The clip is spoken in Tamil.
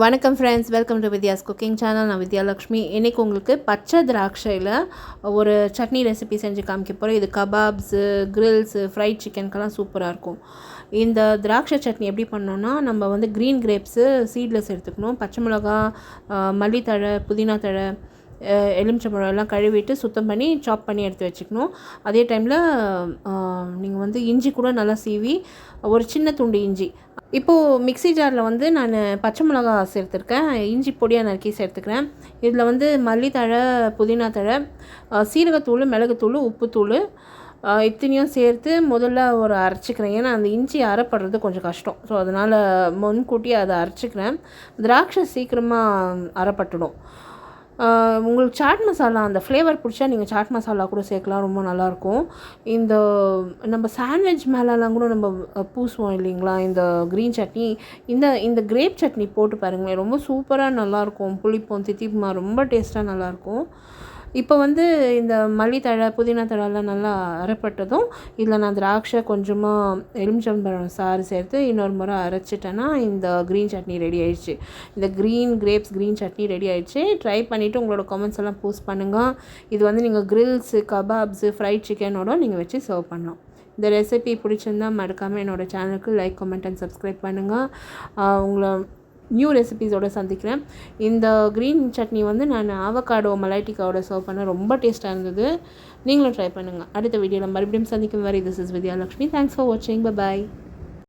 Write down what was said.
வணக்கம் friends, welcome to Vidya's cooking channel. நான் வித்யாலக்ஷ்மி. இன்றைக்கி உங்களுக்கு பச்சை திராட்சையில் ஒரு சட்னி ரெசிபி செஞ்சு காமிக்க போகிறேன். இது கபாப்ஸு, கிரில்ஸு, ஃப்ரைட் சிக்கனுக்கெல்லாம் சூப்பராக இருக்கும். இந்த திராட்சை சட்னி எப்படி பண்ணோன்னா, நம்ம வந்து க்ரீன் கிரேப்ஸு சீட்லெஸ் எடுத்துக்கணும். பச்சை மிளகா, மல்லித்தழை, புதினா தழை, எலுமிச்சம்பழம் எல்லாம் கழுவிட்டு சுத்தம் பண்ணி சாப் பண்ணி எடுத்து வச்சுக்கணும். அதே டைமில் நீங்கள் வந்து இஞ்சி கூட நல்லா சீவி, ஒரு சின்ன துண்டு இஞ்சி. இப்போது மிக்ஸி ஜாரில் வந்து நான் பச்சை மிளகா சேர்த்துருக்கேன், இஞ்சி பொடியாக நறுக்கி சேர்த்துக்கிறேன். இதில் வந்து மல்லித்தழை, புதினா தழை, சீரகத்தூள், மிளகுத்தூள், உப்புத்தூள் இத்தனையும் சேர்த்து முதல்ல ஒரு அரைச்சிக்கிறேன். ஏன்னா அந்த இஞ்சி அரைப்படுறது கொஞ்சம் கஷ்டம். ஸோ அதனால் முன்கூட்டி அதை அரைச்சிக்கிறேன். திராட்சை சீக்கிரமாக அரைப்பட்டுடும். உங்களுக்கு சாட் மசாலா அந்த ஃப்ளேவர் பிடிச்சா நீங்கள் சாட் மசாலா கூட சேர்க்கலாம், ரொம்ப நல்லாயிருக்கும். இந்த நம்ம சாண்ட்விச் மேலெலாம் கூட நம்ம பூசுவோம் இல்லைங்களா, இந்த க்ரீன் சட்னி. இந்த கிரேப் சட்னி போட்டு பாருங்களேன், ரொம்ப சூப்பராக நல்லாயிருக்கும். புளிப்பும் தித்திப்புமா ரொம்ப டேஸ்ட்டாக நல்லாயிருக்கும். இப்போ வந்து இந்த மல்லித்தழை, புதினா தழைலாம் நல்லா அரைப்பட்டதும் இதில் நான் திராட்சை, கொஞ்சமாக எலுமிச்சம்பழம் சாறு சேர்த்து இன்னொரு முறை அரைச்சிட்டேன்னா இந்த க்ரீன் சட்னி ரெடி ஆயிடுச்சு. இந்த கிரேப்ஸ் க்ரீன் சட்னி ரெடி ஆயிடுச்சு. ட்ரை பண்ணிவிட்டு உங்களோட கமெண்ட்ஸ் எல்லாம் போஸ்ட் பண்ணுங்கள். இது வந்து நீங்கள் கிரில்ஸு, கபாப்ஸு, ஃப்ரைட் சிக்கனோட நீங்கள் வச்சு சர்வ் பண்ணலாம். இந்த ரெசிபி பிடிச்சிருந்தால் மறக்காமல் என்னோடய சேனலுக்கு லைக், கமெண்ட் அண்ட் சப்ஸ்கிரைப் பண்ணுங்கள். உங்களை நியூ ரெசிபீஸோடு சந்திக்கிறேன். இந்த க்ரீன் சட்னி வந்து நான் ஆவக்காடோ மலைட்டிக்காவோட சர்வ் பண்ண ரொம்ப டேஸ்ட்டாக இருந்தது. நீங்களும் ட்ரை பண்ணுங்கள். அடுத்த வீடியோவில் மறுபடியும் சந்திக்கும் வரை this is Vidyalakshmi. Thanks for வாட்சிங். பை.